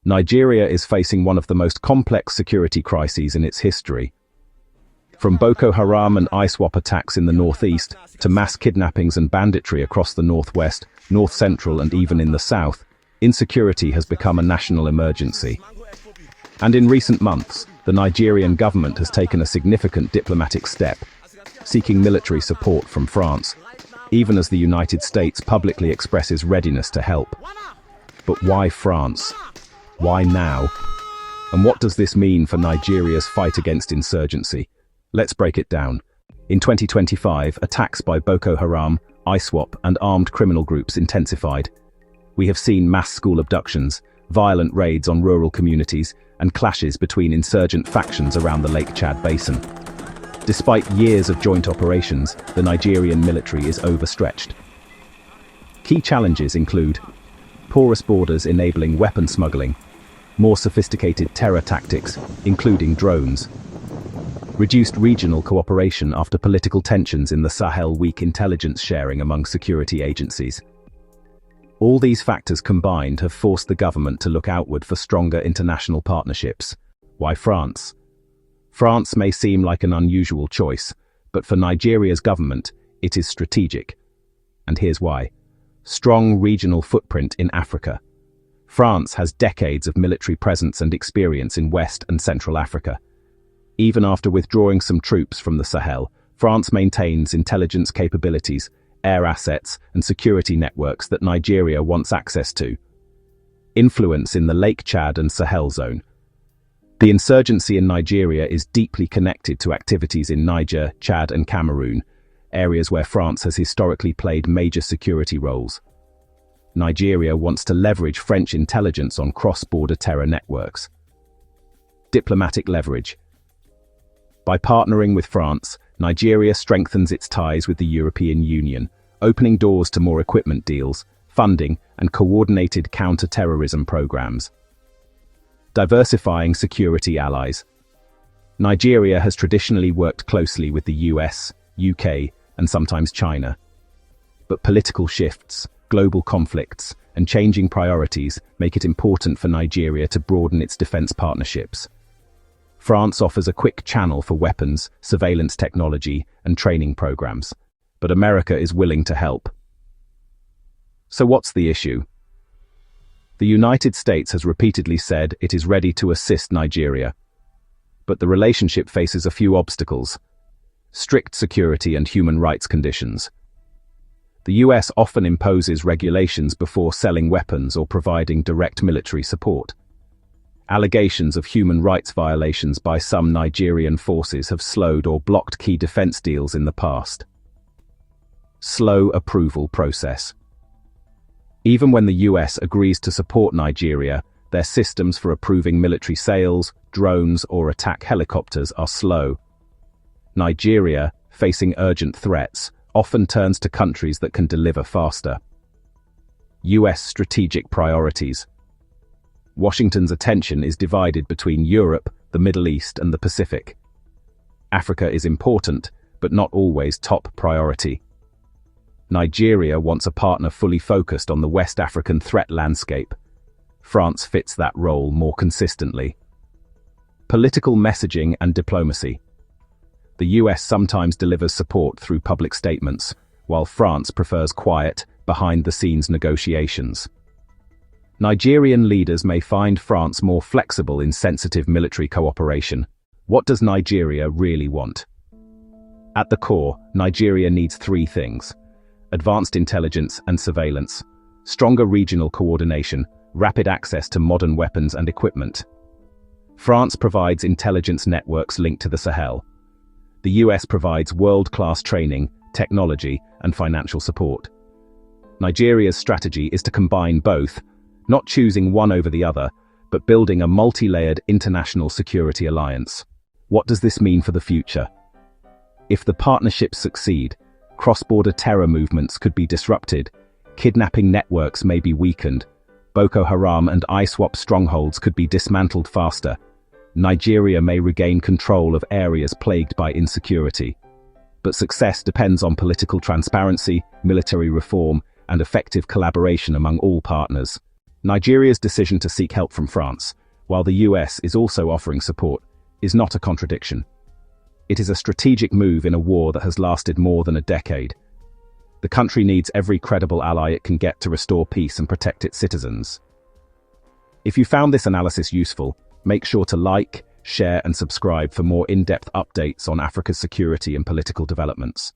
Nigeria is facing one of the most complex security crises in its history. From Boko Haram and ISWAP attacks in the northeast, to mass kidnappings and banditry across the northwest, north-central and even in the south, insecurity has become a national emergency. And in recent months, the Nigerian government has taken a significant diplomatic step, seeking military support from France, even as the United States publicly expresses readiness to help. But why France? Why now? And what does this mean for Nigeria's fight against insurgency? Let's break it down. In 2025, attacks by Boko Haram, ISWAP, and armed criminal groups intensified. We have seen mass school abductions, violent raids on rural communities, and clashes between insurgent factions around the Lake Chad basin. Despite years of joint operations, the Nigerian military is overstretched. Key challenges include porous borders enabling weapon smuggling, more sophisticated terror tactics, including drones, reduced regional cooperation after political tensions in the Sahel, weak intelligence sharing among security agencies. All these factors combined have forced the government to look outward for stronger international partnerships. Why France? France may seem like an unusual choice, but for Nigeria's government, it is strategic. And here's why. Strong regional footprint in Africa. France has decades of military presence and experience in West and Central Africa. Even after withdrawing some troops from the Sahel, France maintains intelligence capabilities, air assets, and security networks that Nigeria wants access to. Influence in the Lake Chad and Sahel zone. The insurgency in Nigeria is deeply connected to activities in Niger, Chad, and Cameroon, areas where France has historically played major security roles. Nigeria wants to leverage French intelligence on cross-border terror networks. Diplomatic leverage. By partnering with France, Nigeria strengthens its ties with the European Union, opening doors to more equipment deals, funding, and coordinated counter-terrorism programs. Diversifying security allies. Nigeria has traditionally worked closely with the US, UK, and sometimes China. But political shifts, global conflicts, and changing priorities make it important for Nigeria to broaden its defense partnerships. France offers a quick channel for weapons, surveillance technology, and training programs, but America is willing to help. So what's the issue? The United States has repeatedly said it is ready to assist Nigeria, but the relationship faces a few obstacles: strict security and human rights conditions. The US often imposes regulations before selling weapons or providing direct military support. Allegations of human rights violations by some Nigerian forces have slowed or blocked key defense deals in the past. Slow approval process. Even when the US agrees to support Nigeria, their systems for approving military sales, drones, or attack helicopters are slow. Nigeria, facing urgent threats, often turns to countries that can deliver faster. US strategic priorities. Washington's attention is divided between Europe, the Middle East, and the Pacific. Africa is important, but not always top priority. Nigeria wants a partner fully focused on the West African threat landscape. France fits that role more consistently. Political messaging and diplomacy. The US sometimes delivers support through public statements, while France prefers quiet, behind-the-scenes negotiations. Nigerian leaders may find France more flexible in sensitive military cooperation. What does Nigeria really want? At the core, Nigeria needs three things: advanced intelligence and surveillance, stronger regional coordination, rapid access to modern weapons and equipment. France provides intelligence networks linked to the Sahel. The US provides world-class training, technology, and financial support. Nigeria's strategy is to combine both, not choosing one over the other, but building a multi-layered international security alliance. What does this mean for the future? If the partnerships succeed, cross-border terror movements could be disrupted, kidnapping networks may be weakened, Boko Haram and ISWAP strongholds could be dismantled faster, Nigeria may regain control of areas plagued by insecurity. But success depends on political transparency, military reform, and effective collaboration among all partners. Nigeria's decision to seek help from France, while the US is also offering support, is not a contradiction. It is a strategic move in a war that has lasted more than a decade. The country needs every credible ally it can get to restore peace and protect its citizens. If you found this analysis useful, make sure to like, share and subscribe for more in-depth updates on Africa's security and political developments.